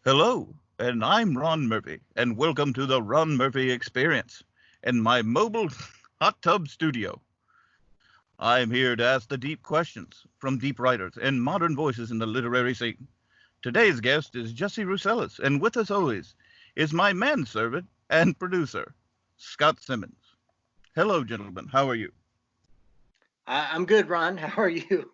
Hello, and I'm Ron Murphy, and welcome to the Ron Murphy Experience in my mobile hot tub studio. I'm here to ask the deep questions from deep writers and modern voices in the literary scene. Today's guest is Jesse Rucilez, and with us always is my manservant and producer, Scott Simmons. Hello, gentlemen. How are you? I'm good, Ron. How are you?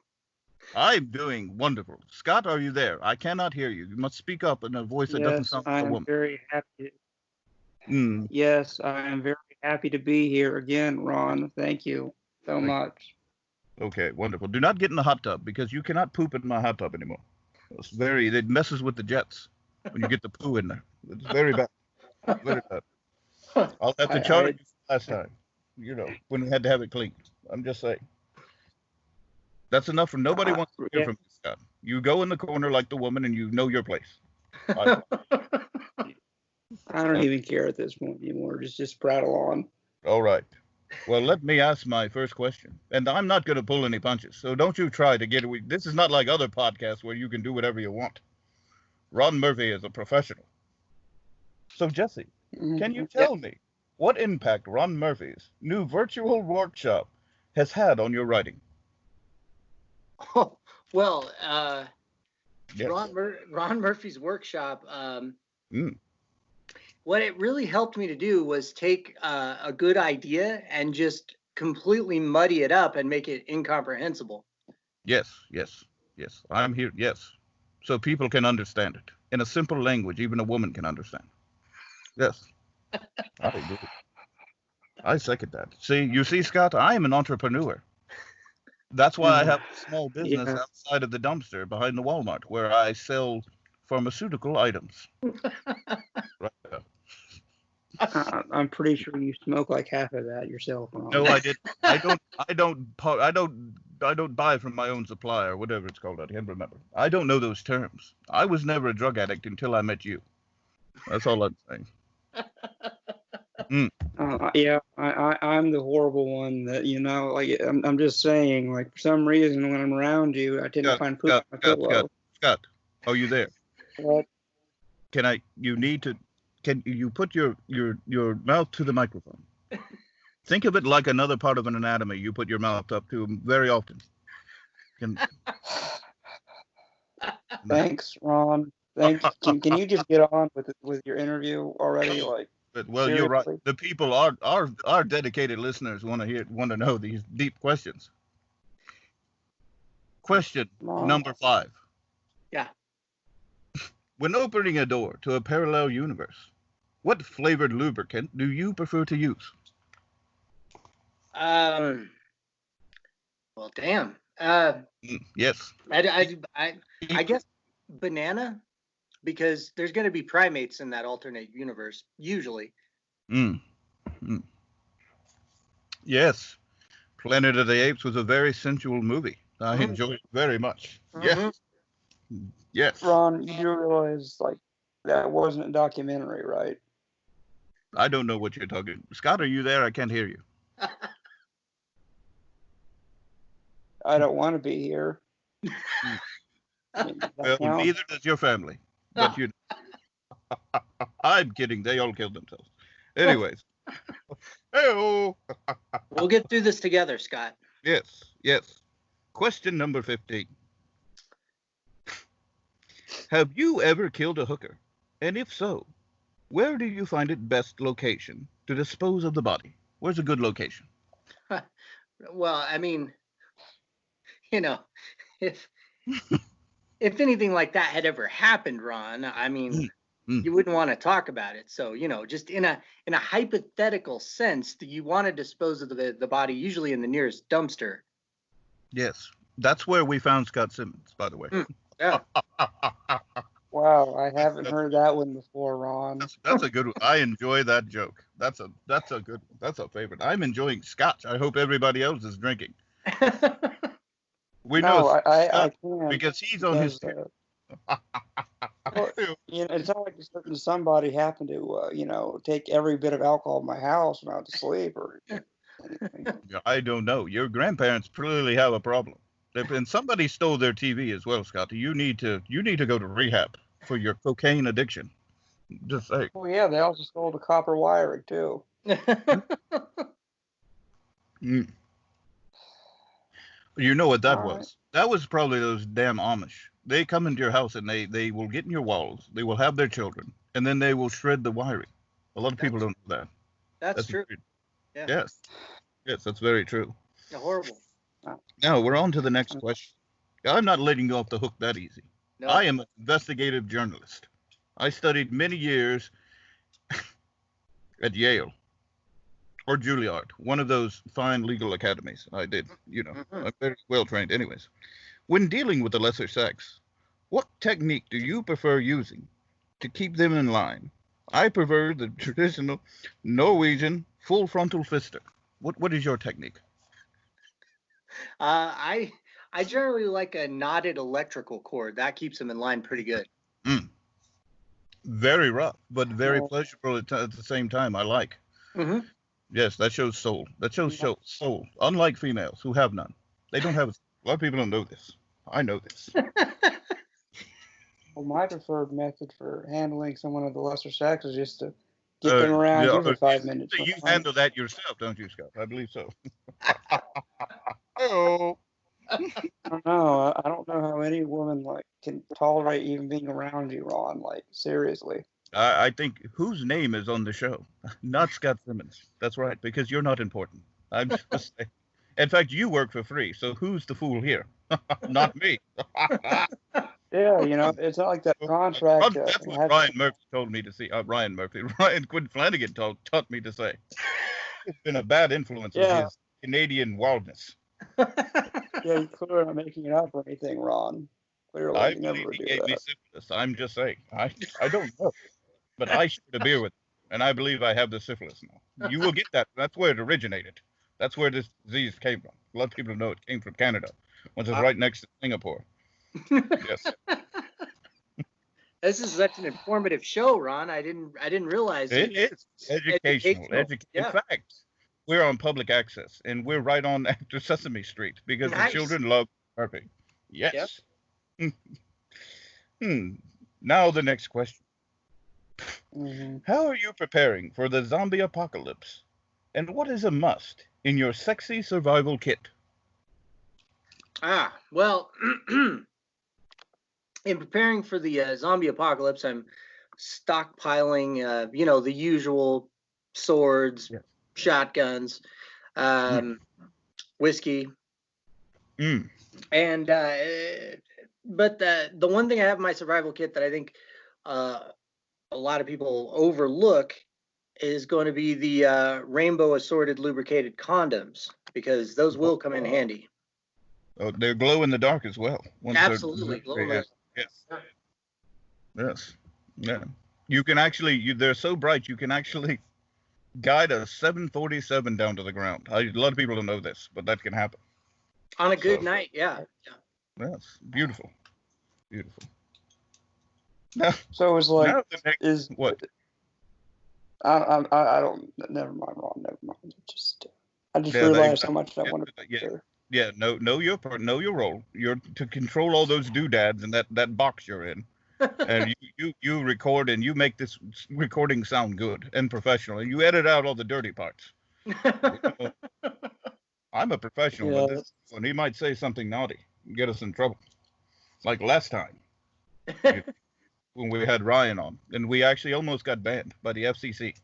I'm doing wonderful. Scott, are you there? I cannot hear you. You must speak up in a voice that doesn't Yes, sound I like a am woman. very happy. Mm, Yes, I am very happy to be here again, Ron. Thank you so thank much. Okay, wonderful. Do not get in the hot tub because you cannot poop in my hot tub anymore. It messes with the jets when you get the poo in there. It's very bad. Very bad. I'll have to charge I you for last time, when we had to have it cleaned. I'm just saying. That's enough for nobody wants to hear yeah, from you, Scott. You go in the corner like the woman and you know your place. I, I don't even care at this point anymore. Just prattle on. all right. Well, let me ask my first question. And I'm not going to pull any punches, so don't you try to get away. This is not like other podcasts where you can do whatever you want. Ron Murphy is a professional. So, Jesse, can you Yeah. tell me what impact Ron Murphy's new virtual workshop has had on your writing? Oh, well, Yes. Ron Murphy's workshop. Mm, What it really helped me to do was take a good idea and just completely muddy it up and make it incomprehensible. yes, yes, yes. I'm here. Yes. So people can understand it in a simple language, even a woman can understand. Yes, I agree. I second that. See, you see, Scott, I am an entrepreneur. That's why I have a small business Yeah, outside of the dumpster behind the Walmart where I sell pharmaceutical items. Right there. I'm pretty sure you smoke like half of that yourself, No, Ron. I did. I don't buy from my own supplier, whatever it's called. I can't remember. I don't know those terms. I was never a drug addict until I met you. That's all I'm saying. Mm, Yeah, I'm the horrible one that like I'm just saying, like for some reason when I'm around you, I tend to Scott, find poop Scott, on my Scott, Scott, pillow. Scott. Are you there? But Can I? You need to. Can you put your mouth to the microphone? Think of it like another part of an anatomy. You put your mouth up to very often. Can, thanks, Ron. Thanks. Can you just get on with your interview already? Like but well, you're right. seriously? The people our dedicated listeners want to know these deep questions. Question Ron. number 5. Yeah. When opening a door to a parallel universe, what flavored lubricant do you prefer to use? Um. Well, damn. Yes. I guess banana because there's going to be primates in that alternate universe usually. Mm, mm. Yes. Planet of the Apes was a very sensual movie. I Mm-hmm. enjoyed it very much. Mm-hmm. Yes. Yes. Ron, you do realize like that wasn't a documentary, right? I don't know what you're talking. Scott, are you there? I can't hear you. I don't want to be here. Mm. I mean, does that Well, count? neither does your family. But I'm kidding. They all killed themselves. Anyways. Hey. We'll get through this together, Scott. Yes. Yes. Question number 15. Have you ever killed a hooker? And if so, where do you find it best location to dispose of the body? Where's a good location? Well, I mean, you know, if if anything like that had ever happened, Ron, I mean, Mm. you wouldn't want to talk about it. So, just in a hypothetical sense, you want to dispose of the body usually in the nearest dumpster. Yes. That's where we found Scott Simmons, by the way. Yeah. Wow, I haven't heard that one before, Ron. That's a good one. I enjoy that joke. That's a good one. That's a favorite. I'm enjoying scotch. I hope everybody else is drinking. We No, know I Scott can't because he's on his. because well, it's not like a certain somebody happened to take every bit of alcohol in my house when I went to sleep or anything. I don't know. Your grandparents clearly have a problem. And somebody stole their TV as well, Scott. You need to go to rehab. for your cocaine addiction. Just say. Oh yeah, they also stole the copper wiring too. Mm. You know what that All was? right. That was probably those damn Amish. They come into your house and they will get in your walls. They will have their children, and then they will shred the wiring. A lot of people don't know that. That's true. Yeah. Yes. Yes, that's very true. Horrible. Now we're on to the next question. I'm not letting you off the hook that easy. No. I am an investigative journalist. I studied many years at Yale or Juilliard, one of those fine legal academies. I did, I'm very well trained anyways. When dealing with the lesser sex, what technique do you prefer using to keep them in line? I prefer the traditional Norwegian full frontal fister. What is your technique? I generally like a knotted electrical cord. That keeps them in line pretty good. Very rough, but very pleasurable at the same time. I like. Mm-hmm. Yes, that shows soul. That shows soul. Unlike females who have none. They don't have. A lot of people don't know this. I know this. Well, my preferred method for handling someone of the lesser sex is just to get them around you for 5 minutes. So you handle that yourself, don't you, Scott? I believe so. Oh. I don't know. I don't know how any woman can tolerate even being around you, Ron. Seriously. I think whose name is on the show? Not Scott Simmons. That's right, because you're not important. I'm just saying. In fact, you work for free, so who's the fool here? Not me. Yeah, it's not like that contract. That's what Ryan Murphy told me to see. Ryan Quinn Flanagan taught me to say. It's been a bad influence with his Canadian wildness. Yeah, you're clearly not making it up or anything, Ron. Clearly, I you never believe he do gave that. me syphilis. I'm just saying. I don't know. But I shared a beer with him, and I believe I have the syphilis now. You will get that. That's where it originated. That's where this disease came from. A lot of people know it came from Canada, which is right next to Singapore. Yes. This is such an informative show, Ron. I didn't realize it is educational. In fact, we're on public access, and we're right on after Sesame Street because the children love Murphy. Yes. Yep. Now the next question. Mm-hmm. How are you preparing for the zombie apocalypse? And what is a must in your sexy survival kit? Well, in preparing for the zombie apocalypse, I'm stockpiling, the usual swords, shotguns, whiskey. And, but the one thing I have in my survival kit that I think a lot of people overlook is going to be the rainbow assorted lubricated condoms, because those will come in handy. Oh, they glow in the dark as well. Absolutely. Glow in the dark. Yes. Yes. Yeah. You can actually, they're so bright, you can actually guide a 747 down to the ground. A lot of people don't know this, but that can happen. On a good night, yeah. Yes. Beautiful. Beautiful. Now, so it's like, is what? I don't, never mind, Ron, never mind. I just realized how much I wanted to do. Yeah, know your role. You're to control all those doodads in that box you're in, and you record and you make this recording sound good and professional, and you edit out all the dirty parts. I'm a professional, but this one he might say something naughty and get us in trouble, like last time when we had Ryan on, and we actually almost got banned by the FCC.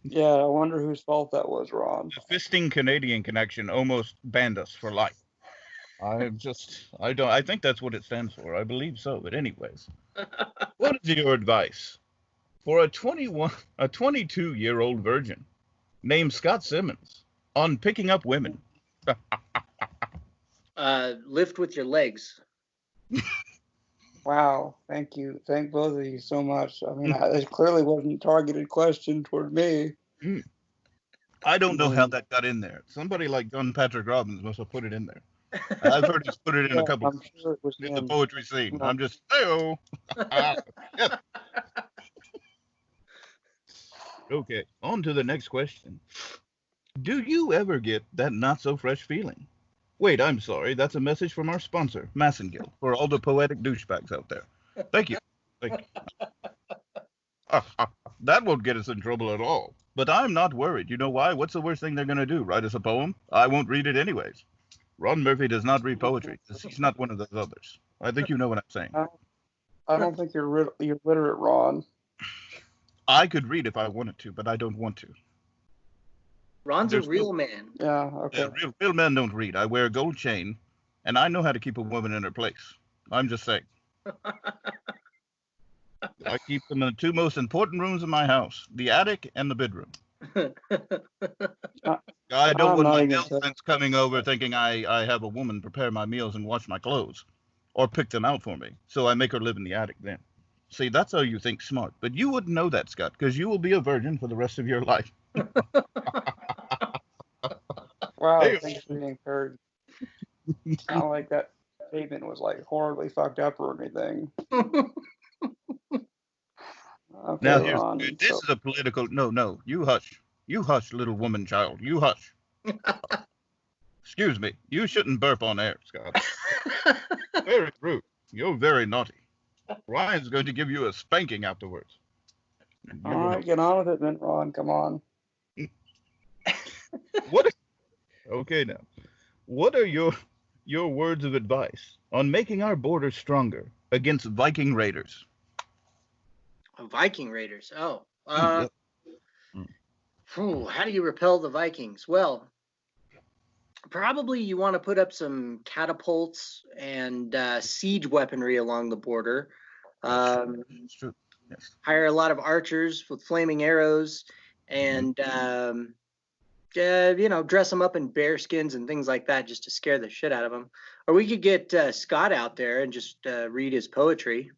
Yeah, I wonder whose fault that was, Ron. The fisting Canadian connection almost banned us for life. I think that's what it stands for. I believe so. But anyways, what is your advice for a 22-year-old virgin named Scott Simmons on picking up women? Lift with your legs. Wow, thank you. Thank both of you so much. I mean, it clearly wasn't a targeted question toward me. I don't know how that got in there. Somebody like John Patrick Robbins must have put it in there. I've heard he's put it in a couple of in the poetry scene. I'm just, Okay, on to the next question. Do you ever get that not-so-fresh feeling Wait, I'm sorry. That's a message from our sponsor, Massengill, for all the poetic douchebags out there. Thank you. Thank you. That won't get us in trouble at all. But I'm not worried. You know why? What's the worst thing they're going to do? Write us a poem? I won't read it anyways. Ron Murphy does not read poetry. He's not one of those others. I think you know what I'm saying. I don't think you're literate, Ron. I could read if I wanted to, but I don't want to. Ron's a real man. Yeah, okay. Yeah, real men don't read. I wear a gold chain, and I know how to keep a woman in her place. I'm just saying. I keep them in the two most important rooms in my house, the attic and the bedroom. I don't want my girlfriends coming over thinking I have a woman prepare my meals and wash my clothes or pick them out for me. So I make her live in the attic then. See, that's how you think smart. But you wouldn't know that, Scott, because you will be a virgin for the rest of your life. Wow, thanks for being encouraged. Not like that statement was like horribly fucked up or anything. Okay, Now, Ron, this is a political... No, you hush. You hush, little woman child. You hush. Excuse me. You shouldn't burp on air, Scott. Very rude. You're very naughty. Ryan's going to give you a spanking afterwards. All right, get on with it then, Ron. Come on. Okay, now. What are your words of advice on making our borders stronger against Viking raiders? Viking raiders. Oh. How do you repel the Vikings? Well, probably you want to put up some catapults and siege weaponry along the border. It's true. Yes. Hire a lot of archers with flaming arrows and, dress them up in bear skins and things like that just to scare the shit out of them. Or we could get Scott out there and just read his poetry.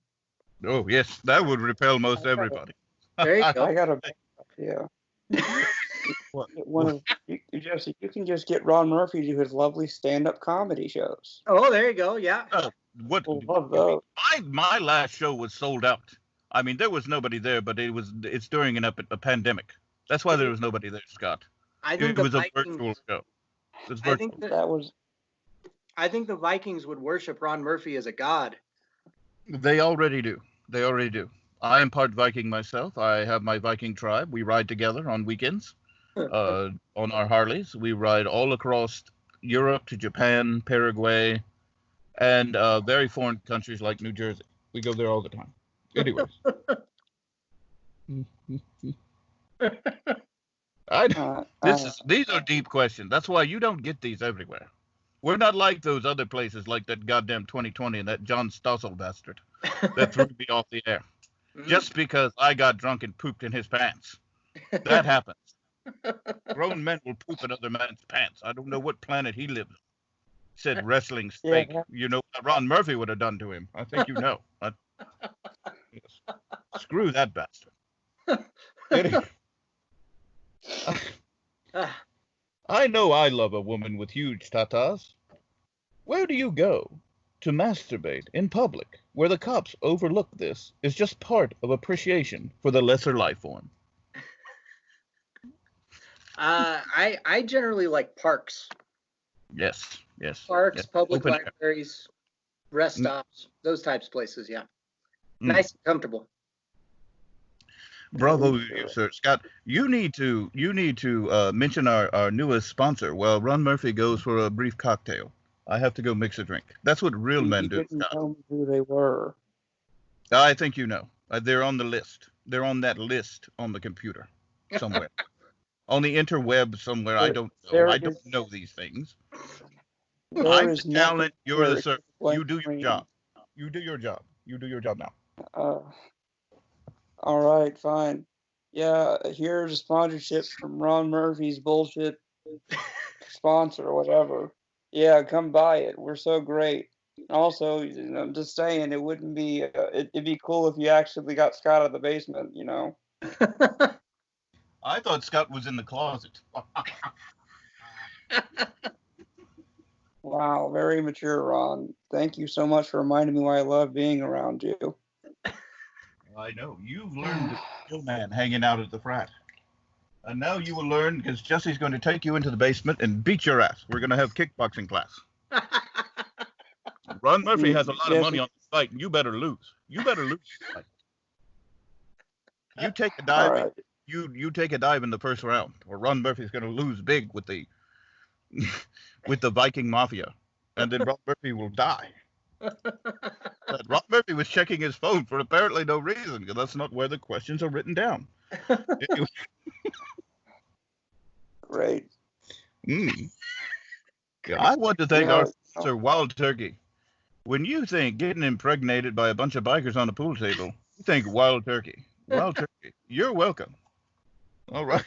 Oh, yes. That would repel most everybody. There you go. I got a yeah. Jesse, you can just get Ron Murphy to do his lovely stand-up comedy shows. Oh, there you go. Yeah. What? Love those. My last show was sold out. I mean, there was nobody there, but it's during a pandemic. That's why there was nobody there, Scott. I think it was a virtual show. It was virtual. I think the Vikings would worship Ron Murphy as a god. They already do. I am part Viking myself. I have my Viking tribe. We ride together on weekends on our Harleys. We ride all across Europe to Japan, Paraguay, and very foreign countries like New Jersey. We go there all the time. Anyways. These are deep questions. That's why you don't get these everywhere. We're not like those other places like that goddamn 2020 and that John Stossel bastard that threw me off the air. Just because I got drunk and pooped in his pants. That happens. Grown men will poop in other men's pants. I don't know what planet he lives on. Said wrestling's fake. Yeah. You know what Ron Murphy would have done to him. I think you know. Yes. Screw that bastard. Anyway, I know I love a woman with huge tatas. Where do you go to masturbate in public, where the cops overlook this is just part of appreciation for the lesser life form? I generally like parks. Yes. Parks, public Open libraries, rest stops, those types of places, yeah. Nice and comfortable. Bravo, sir. Scott, you need to mention our newest sponsor. Well, Ron Murphy goes for a brief cocktail. I have to go mix a drink. That's what real men do. Didn't tell me who they were. I think you know. They're on the list. They're on that list on the computer somewhere. On the interweb somewhere. I don't know. I don't know these things. I'm the talent. You're the servant. You do your job. You do your job. You do your job now. All right, fine. Yeah, here's a sponsorship from Ron Murphy's bullshit sponsor or whatever. Yeah, come buy it. We're so great. Also, I'm just saying, it wouldn't be. It'd be cool if you actually got Scott out of the basement. I thought Scott was in the closet. Wow, very mature, Ron. Thank you so much for reminding me why I love being around you. I know. You've learned the real man hanging out at the frat. And now you will learn, because Jesse's going to take you into the basement and beat your ass. We're going to have kickboxing class. Ron Murphy has a lot of money on this fight, and you better lose. You better lose this fight. You take a dive. All right. You take a dive in the first round, or Ron Murphy's going to lose big with the with the Viking Mafia, and then Ron Murphy will die. But Ron Murphy was checking his phone for apparently no reason, because that's not where the questions are written down. Anyway. Great. I want to thank Yeah. our sponsor, Wild Turkey. When you think getting impregnated by a bunch of bikers on a pool table, you think Wild Turkey. Wild Turkey. You're welcome. All right.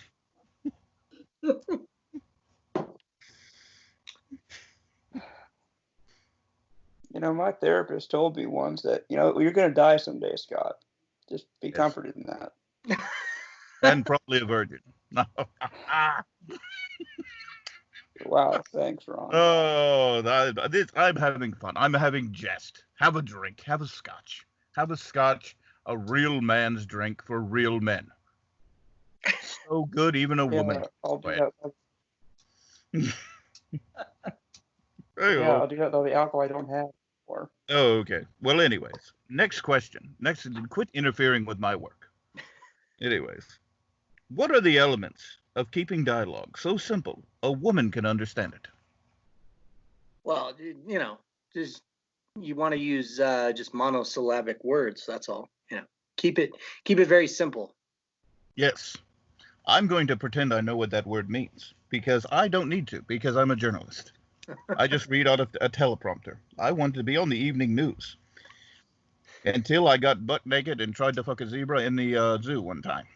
My therapist told me once that, you're going to die someday, Scott. Just be Yes. comforted in that. And probably a virgin. Wow, thanks, Ron. Oh, I'm having fun. I'm having jest. Have a drink. Have a scotch. Have a scotch. A real man's drink for real men. So good, even a woman. I'll do Wait. that. Hey-o. Yeah, I'll do that, though. The alcohol I don't have anymore. Oh, okay. Well, anyways, next question. Next, quit interfering with my work. Anyways, what are the elements of keeping dialogue so simple a woman can understand it? Well, just you want to use just monosyllabic words. That's all. Keep it very simple. Yes. I'm going to pretend I know what that word means, because I don't need to, because I'm a journalist. I just read out a teleprompter. I wanted to be on the evening news until I got butt naked and tried to fuck a zebra in the zoo one time.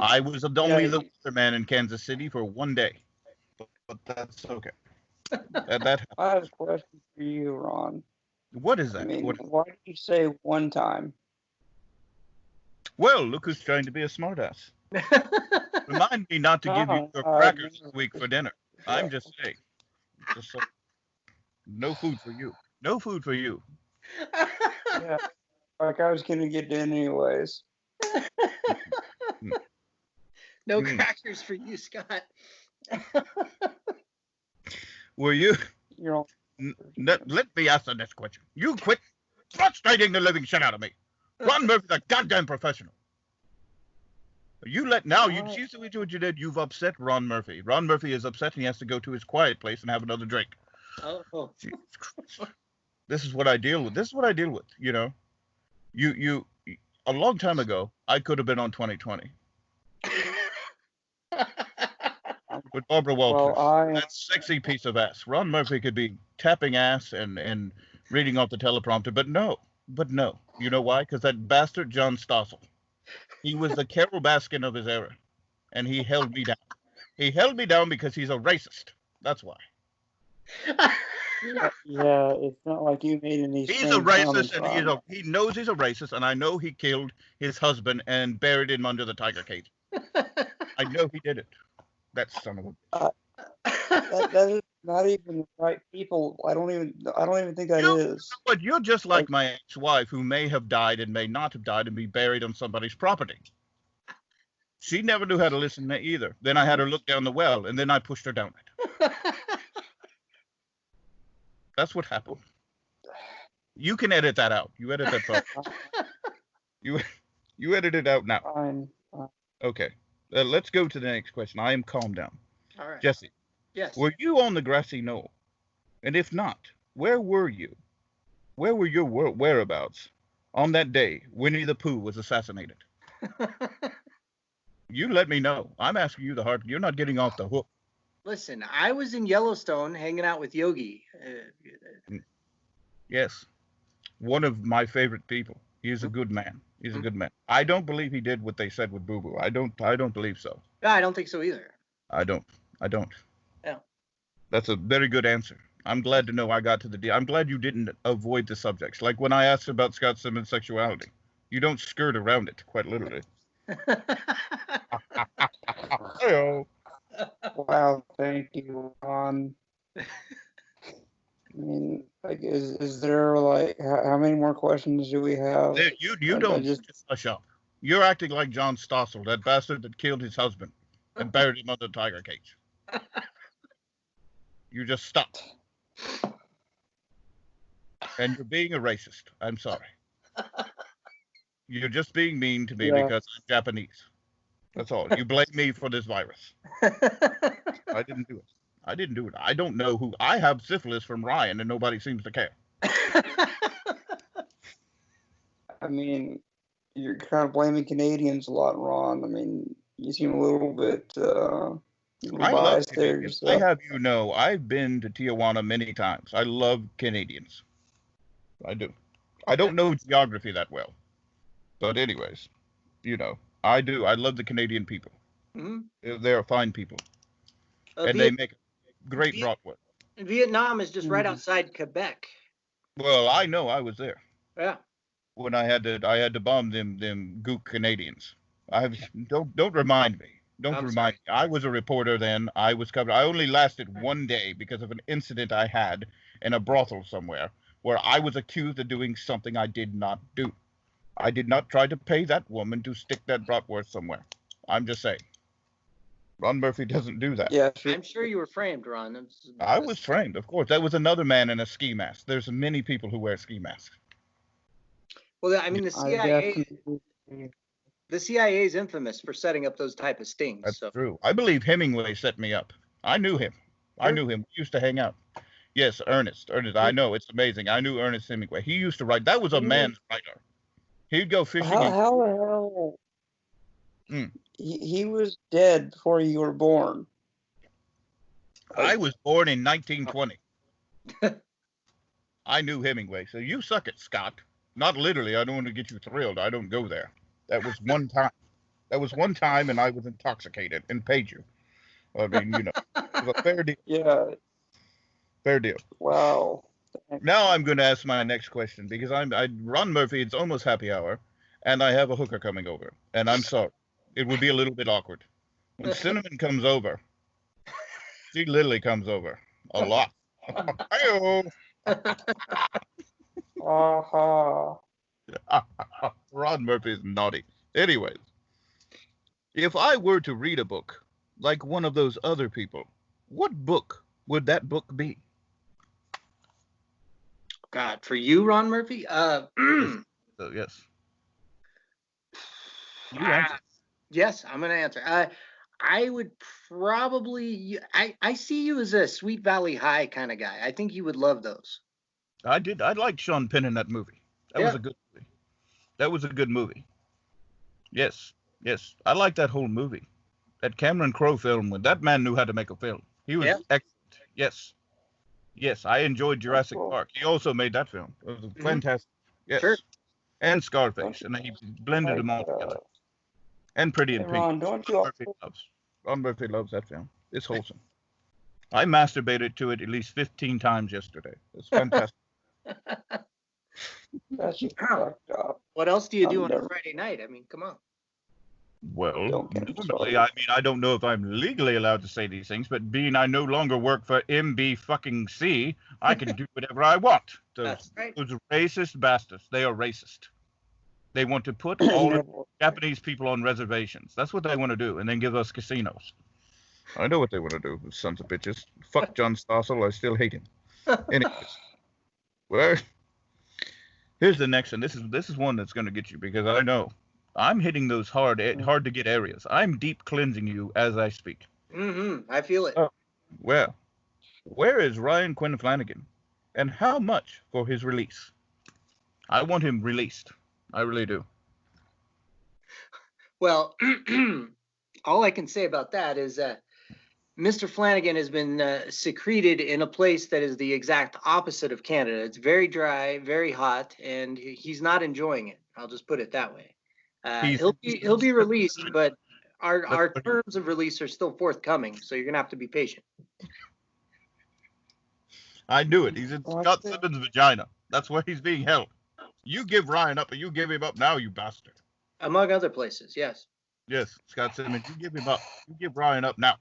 I was only the weatherman in Kansas City for one day, but that's okay. That I have a question for you, Ron. What is that? I mean, What? why did you say one time? Well, look who's trying to be a smartass. Remind me not to give you your crackers this week for dinner. I'm just saying. No food for you. No food for you. Yeah, like I was gonna get in anyways. No crackers for you, Scott. Were you? Let me ask the next question. You quit frustrating the living shit out of me. Ron Murphy's a goddamn professional. You see what you did. You've upset Ron Murphy. Ron Murphy is upset and he has to go to his quiet place and have another drink. Oh. This is what I deal with. You a long time ago, I could have been on 2020 with Barbara Walters. That sexy piece of ass. Ron Murphy could be tapping ass and reading off the teleprompter, but no. You know why? Because that bastard John Stossel, he was the Carol Baskin of his era, and he held me down. He held me down because he's a racist. That's why. Yeah, it's not like you made any. He's a racist, and he knows he's a racist, and I know he killed his husband and buried him under the tiger cage. I know he did it. That son of a. That is not even the right people. I don't even think that is. But you're just like my ex-wife, who may have died and may not have died and be buried on somebody's property. She never knew how to listen to me either. Then I had her look down the well, and then I pushed her down it. That's what happened. You can edit that out. You edit that part. You edit it out now. Fine. Okay. Let's go to the next question. I am calmed down. All right. Jesse. Yes. Were you on the grassy knoll? And if not, where were you? Where were your whereabouts on that day Winnie the Pooh was assassinated? You let me know. I'm asking you the hard. You're not getting off the hook. Listen, I was in Yellowstone hanging out with Yogi. Yes. One of my favorite people. He's a good man. He's a good man. I don't believe he did what they said with Boo Boo. I don't believe so. No, I don't think so either. I don't. Yeah. That's a very good answer. I'm glad to know I got to the deal. I'm glad you didn't avoid the subjects. Like when I asked about Scott Simmons' sexuality. You don't skirt around it, quite literally. Hey-o. Wow, thank you, Ron. I mean, like, is there like how many more questions do we have? You don't just hush up. You're acting like John Stossel, that bastard that killed his husband and buried him under the tiger cage. You just stop. And you're being a racist. I'm sorry. You're just being mean to me Yeah. because I'm Japanese. That's all. You blame me for this virus. I didn't do it. I didn't do it. I don't know who. I have syphilis from Ryan, and nobody seems to care. I mean, you're kind of blaming Canadians a lot, Ron. I mean, you seem a little bit I love biased there Canadians. I yourself. have you know, I've been to Tijuana many times. I love Canadians. I do. I don't know geography that well. But anyways, you know, I do. I love the Canadian people. Mm-hmm. They're fine people. And they make great bratwurst. Vietnam is just right outside Quebec. Well, I know. I was there. Yeah. When I had to bomb them gook Canadians. Don't remind me. Don't remind me. I was a reporter then. I was covered. I only lasted one day because of an incident I had in a brothel somewhere where I was accused of doing something I did not do. I did not try to pay that woman to stick that bratwurst somewhere. I'm just saying. Ron Murphy doesn't do that. Yeah, sure. I'm sure you were framed, Ron. I was framed, of course. That was another man in a ski mask. There's many people who wear ski masks. Well, I mean, the CIA is infamous for setting up those type of stings. That's so. true. I believe Hemingway set me up. I knew him. Sure. I knew him. We used to hang out. Yes, Ernest. I know. It's amazing. I knew Ernest Hemingway. He used to write. That was a man's writer. He'd go fishing. How the hell? He was dead before you were born. I was born in 1920. I knew Hemingway. So you suck it, Scott. Not literally. I don't want to get you thrilled. I don't go there. That was one time. That was one time, and I was intoxicated and paid you. I mean, you know, it was a fair deal. Yeah. Fair deal. Wow. Now I'm going to ask my next question because Ron Murphy. It's almost happy hour, and I have a hooker coming over, and I'm sorry. It would be a little bit awkward. When Cinnamon comes over, she literally comes over a lot. Hi-oh. Ron Murphy is naughty. Anyways, if I were to read a book like one of those other people, what book would that book be? God, for you, Ron Murphy? Yes. You answer. Yes, I'm going to answer. I would probably, I see you as a Sweet Valley High kind of guy. I think you would love those. I did. I liked Sean Penn in that movie. That was a good movie. That was a good movie. Yes. Yes. I like that whole movie. That Cameron Crowe film, when that man knew how to make a film. He was excellent. Yes. Yes. I enjoyed Jurassic Park. He also made that film. It was fantastic. Yes. Sure. And Scarface. And he blended them all together. And Pretty in Pink. Ron Murphy loves that film. It's wholesome. I masturbated to it at least 15 times yesterday. It's fantastic. That's fucked up. What else do you do on a Friday night? I mean, come on. Well, normally, I mean, I don't know if I'm legally allowed to say these things, but being I no longer work for MB fucking C, I can do whatever I want. Those racist bastards, they are racist. They want to put all the Japanese people on reservations. That's what they want to do, and then give us casinos. I know what they want to do, sons of bitches. Fuck John Stossel, I still hate him. Anyways, well, here's the next one. This is one that's going to get you because I know I'm hitting those hard to get areas. I'm deep cleansing you as I speak. I feel it. Oh, well, where is Ryan Quinn Flanagan, and how much for his release? I want him released. I really do. Well, all I can say about that is Mr. Flanagan has been secreted in a place that is the exact opposite of Canada. It's very dry, very hot, and he's not enjoying it. I'll just put it that way. He'll be released, but our terms of release are still forthcoming, so you're gonna have to be patient. I knew it. He's in Scott Simmons' vagina. That's where he's being held. You give Ryan up, or you give him up now, you bastard. Among other places, yes. Yes, Scott Simmons, you give him up. You give Ryan up now.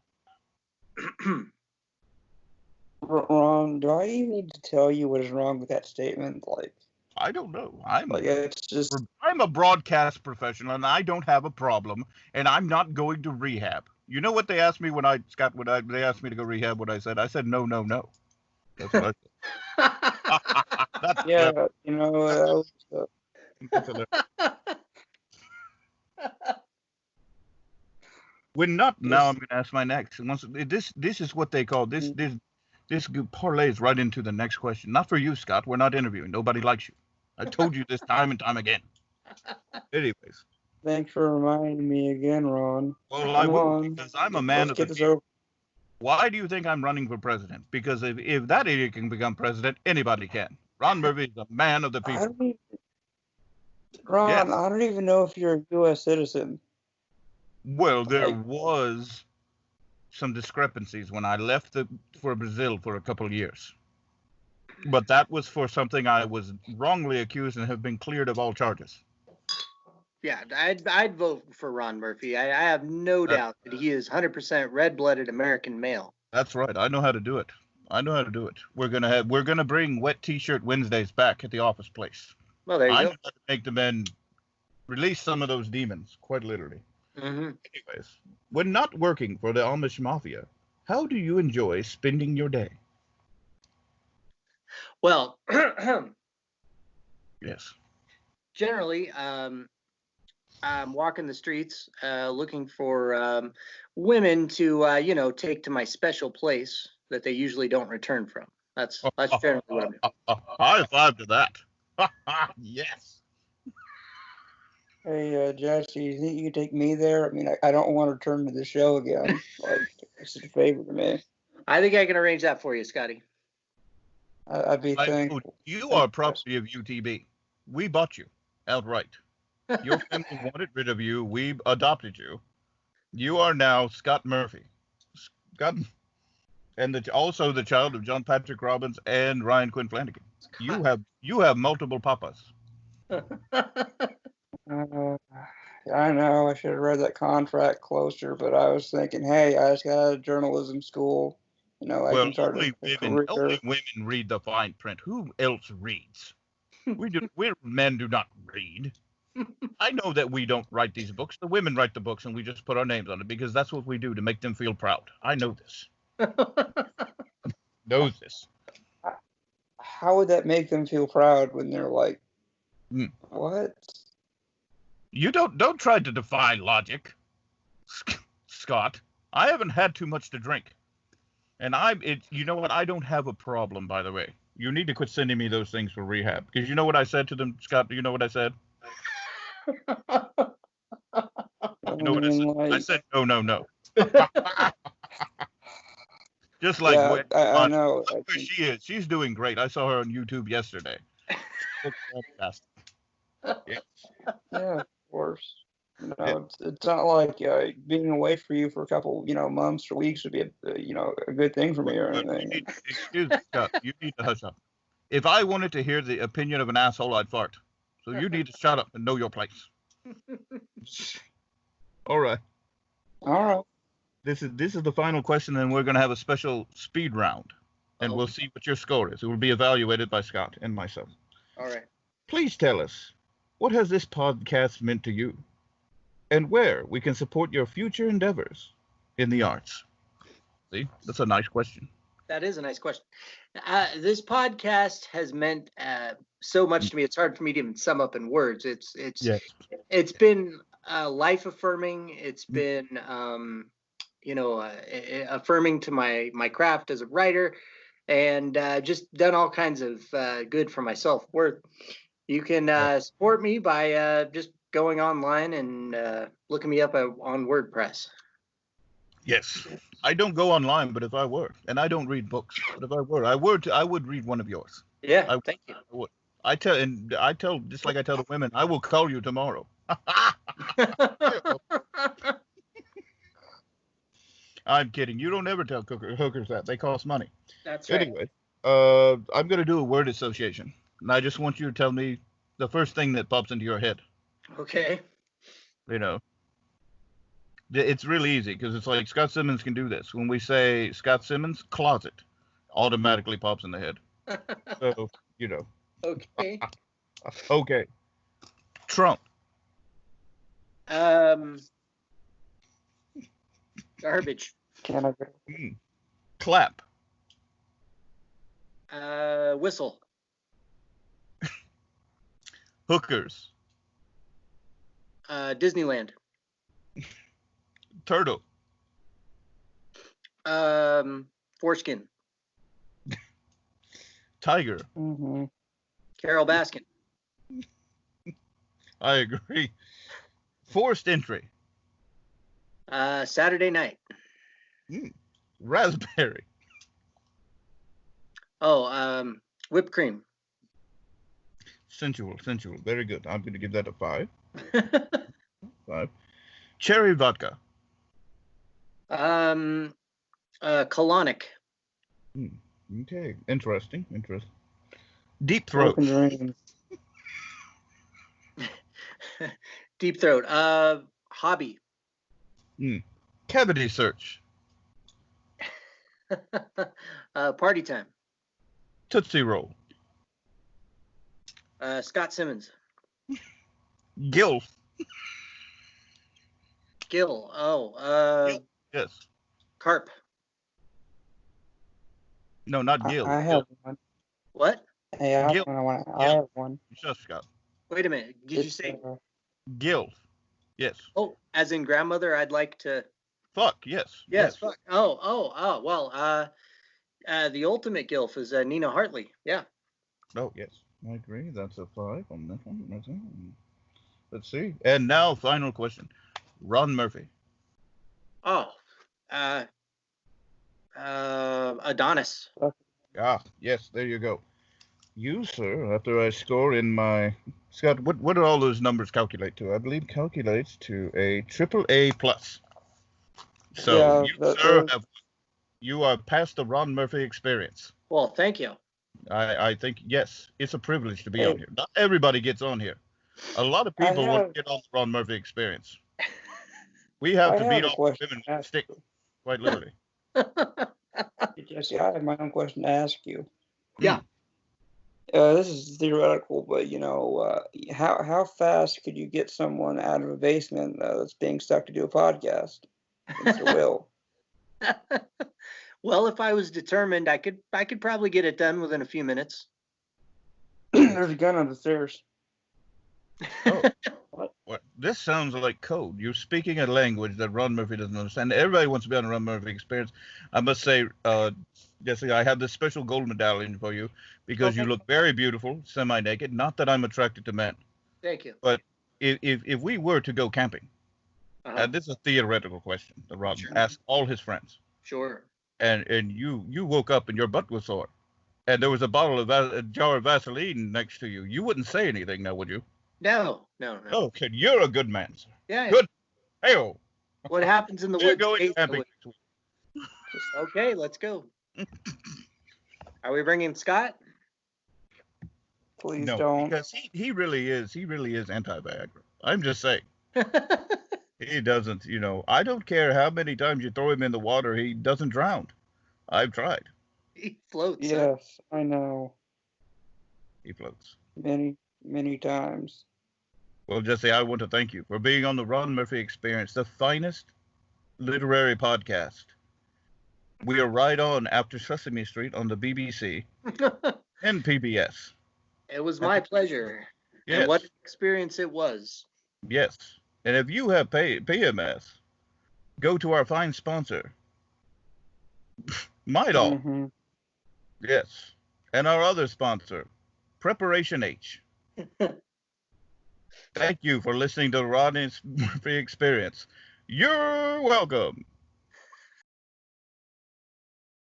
Ron, do I even need to tell you what is wrong with that statement? Like, I don't know. it's just I'm a broadcast professional, and I don't have a problem, and I'm not going to rehab. You know what they asked me when they asked me to go rehab? What I said no. That's what I That's Yeah, clever. that was, That's hilarious. We're not now. I'm just going to ask my next. And this is what they call this parlays right into the next question. Not for you, Scott. We're not interviewing. Nobody likes you. I told you this time and time again. Anyways, thanks for reminding me again, Ron. well, I Come will on, because I'm a man let's of the get this people. over. Why do you think I'm running for president? Because if that idiot can become president, anybody can. Ron Murphy is a man of the I people. don't even, Ron, Yes. I don't even know if you're a U.S. citizen. Well, there Like, was some discrepancies when I left for Brazil for a couple of years. But that was for something I was wrongly accused and have been cleared of all charges. Yeah, I'd vote for Ron Murphy. I have no doubt that he is 100% red-blooded American male. That's right. I know how to do it. I know how to do it. We're gonna bring wet T-shirt Wednesdays back at the office place. Well, there you I go. know how to make the men release some of those demons, quite literally. Hmm. Anyways, when not working for the Amish Mafia, how do you enjoy spending your day? Well, Yes. generally, I'm walking the streets looking for women to, take to my special place that they usually don't return from. That's generally what I'm doing. High five to that. Yes. hey, Jesse, you think you can take me there? I mean, I don't want to return to the show again. Like, it's a favor to me. I think I can arrange that for you, Scotty. I'd be thankful. You Thank are you, property of UTB. We bought you outright. Your family wanted rid of you. We adopted you. You are now Scott Murphy. Scott, and also the child of John Patrick Robbins and Ryan Quinn Flanagan. You have multiple papas. I know I should have read that contract closer, but I was thinking, hey, I just got out of journalism school. I Well, can start only a career. women read the fine print. Who else reads? We men do not read. I know that we don't write these books. The women write the books, and we just put our names on it because that's what we do to make them feel proud. I know this. Knows this. How would that make them feel proud when they're like, Mm. what? You don't try to defy logic, Scott. I haven't had too much to drink, and you know what? I don't have a problem, by the way. You need to quit sending me those things for rehab because you know what I said to them, Scott. Do you know what I said? You know what I said? I said no. Just like yeah, I know. look where she is. She's doing great. I saw her on YouTube yesterday. Fantastic. Yeah. Yeah, of course. It's not like being away for you for a couple, months or weeks would be a good thing for me or anything. Excuse me, Scott. You need to hush up. If I wanted to hear the opinion of an asshole, I'd fart. So you need to shut up and know your place. All right. All right. This is the final question, and we're going to have a special speed round, and we'll see what your score is. It will be evaluated by Scott and myself. All right. Please tell us, what has this podcast meant to you, and where we can support your future endeavors in the arts? See, that's a nice question. That is a nice question. This podcast has meant so much to me. It's hard for me to even sum up in words. It's been life affirming. It's been affirming to my craft as a writer, and just done all kinds of good for my self-worth. You can support me by just going online and looking me up on WordPress. Yes. I don't go online, but if I were, and I don't read books, but if I were, I would read one of yours. Yeah, thank you. I would. I tell, just like I tell the women, I will call you tomorrow. I'm kidding. You don't ever tell hookers that. They cost money. That's right. Anyway, I'm going to do a word association. And I just want you to tell me the first thing that pops into your head. Okay. It's really easy because it's like Scott Simmons can do this. When we say Scott Simmons, closet, automatically pops in the head. So, Okay. Okay. Trump. Garbage. Can I? Clap. Whistle. Hookers. Disneyland. Turtle. Foreskin. Tiger. Mm-hmm. Carol Baskin. I agree. Forced entry. Saturday night. Raspberry. Oh, whipped cream. Sensual. Very good. I'm going to give that a 5. 5. Cherry vodka. Colonic. Okay. Interesting. Deep throat. Broken dreams. Deep throat. Hobby. Cavity search. Party time. Tootsie roll. Scott Simmons. Gill. Gill. Oh, Yes. carp. No, not Gill. I have one. What? Hey, I Gil- have one. Shut, Scott. Wait a minute. Did you say? Gill. Yes. Oh, as in grandmother, I'd like to. Fuck. Yes. Yes. Fuck. Oh. Well, the ultimate gilf is Nina Hartley. Yeah. Oh, yes. I agree. That's a 5 on that one. Let's see. And now, final question. Ron Murphy. Oh. Adonis. Ah, yes. There you go. You, sir, after I score in my... Scott, what do all those numbers calculate to? I believe calculates to a AAA plus. So, Yeah, you, sir, you are past the Ron Murphy experience. Well, thank you. I think, yes, it's a privilege to be on here. Not everybody gets on here. A lot of people want to get on the Ron Murphy experience. We have to beat off women with a stick, quite literally. Jesse, I have my own question to ask you. Yeah. This is theoretical, but how fast could you get someone out of a basement that's being stuck to do a podcast? Mr. Will. Well, if I was determined, I could probably get it done within a few minutes. There's a gun on the stairs. Oh, what? This sounds like code. You're speaking a language that Ron Murphy doesn't understand. Everybody wants to be on a Ron Murphy experience. I must say, Jesse, I have this special gold medallion for you because you look very beautiful, semi-naked. Not that I'm attracted to men. Thank you. But if we were to go camping, and this is a theoretical question that Ron asked all his friends. Sure. And you woke up and your butt was sore, and there was a jar of Vaseline next to you. You wouldn't say anything now, would you? No. Oh, kid, you're a good man, sir. Yeah. Good. Hey-o. What happens in the We're woods? going camping next week. Okay, let's go. Are we bringing Scott? Please No, don't. because he really is anti-Viagra. I'm just saying. He doesn't, I don't care how many times you throw him in the water, he doesn't drown. I've tried. He floats. Yes, I know. He floats. Many, many times. Well, Jesse, I want to thank you for being on the Ron Murphy Experience, the finest literary podcast. We are right on after Sesame Street on the BBC and PBS. It was my pleasure. Yes. And what an experience it was. Yes. And if you have PMS, go to our fine sponsor, Midol. Mm-hmm. Yes. And our other sponsor, Preparation H. Thank you for listening to the Ron Murphy Experience. You're welcome.